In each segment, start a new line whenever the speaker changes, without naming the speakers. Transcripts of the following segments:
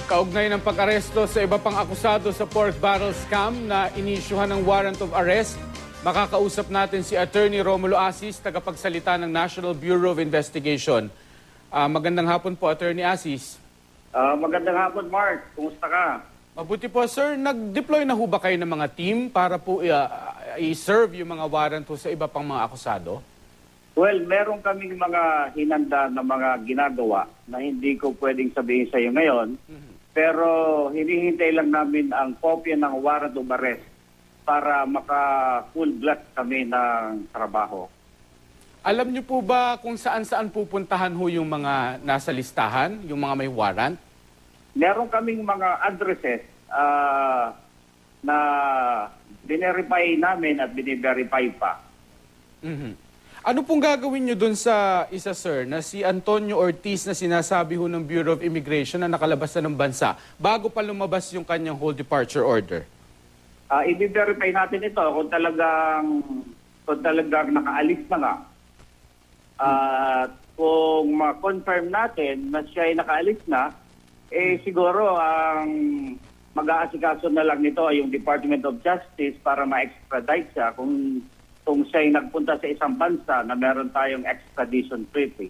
Kaugnay ng pag-aresto sa iba pang akusado sa pork barrel scam na inisyuhan ng warrant of arrest, makakausap natin si Attorney Romulo Asis, tagapagsalita ng National Bureau of Investigation. Magandang hapon po, Attorney Asis.
Magandang hapon, Mark. Kumusta ka?
Mabuti po, sir. Nag-deploy na ho ba kayo ng mga team para po i-serve yung mga warrant po sa iba pang mga akusado?
Well, meron kaming mga hinanda na mga ginagawa na hindi ko pwedeng sabihin sa iyo ngayon. Pero hinihintay lang namin ang kopya ng warrant of arrest para maka-full blast kami ng trabaho.
Alam niyo po ba kung saan-saan pupuntahan ho yung mga nasa listahan, yung mga may warrant?
Meron kaming mga addresses na binerify namin at biniverify pa.
Ano pong gagawin nyo dun sa isa, sir, na si Antonio Ortiz na sinasabi ho ng Bureau of Immigration na nakalabas na ng bansa bago pa lumabas yung kanyang whole departure order?
I-verify natin ito kung talagang nakaalis na nga. Kung ma-confirm natin na siya ay nakaalis na, siguro ang mag-aasikaso na lang nito ay yung Department of Justice para ma-extradite siya kung siya ay nagpunta sa isang bansa na meron tayong extradition treaty.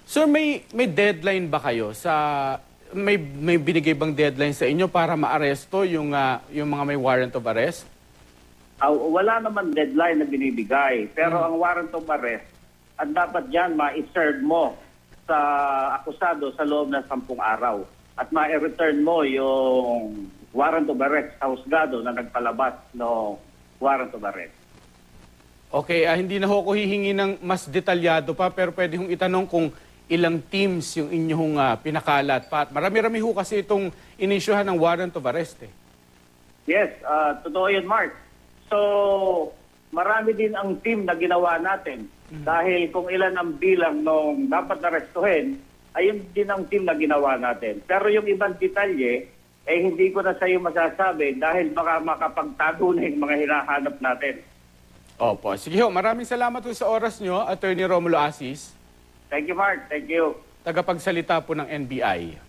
Sir, may deadline ba kayo sa may binigay bang deadline sa inyo para maaresto yung mga may warrant of arrest?
Wala naman deadline na binibigay, pero ang warrant of arrest at dapat diyan ma-serve mo sa akusado sa loob ng 10 araw at ma-return mo yung warrant of arrest sa husgado na nagpalabas no warrant of arrest.
Okay, hindi na ho ako hihingi ng mas detalyado pa, pero pwede hong itanong kung ilang teams yung inyong pinakalat pa. Marami-rami ho kasi itong inisyuhan ng warrant of arrest eh.
Yes, totoo yun, Mark. So, marami din ang team na ginawa natin. Dahil kung ilan ang bilang nung dapat arestuhin, ayun din ang team na ginawa natin. Pero yung ibang detalye, hindi ko na sa iyo masasabi dahil baka makapagtago na yung mga hinahanap natin.
Opo. Sige ho, maraming salamat po sa oras nyo, Attorney Romulo Asis.
Thank you, Mark. Thank you.
Tagapagsalita po ng NBI.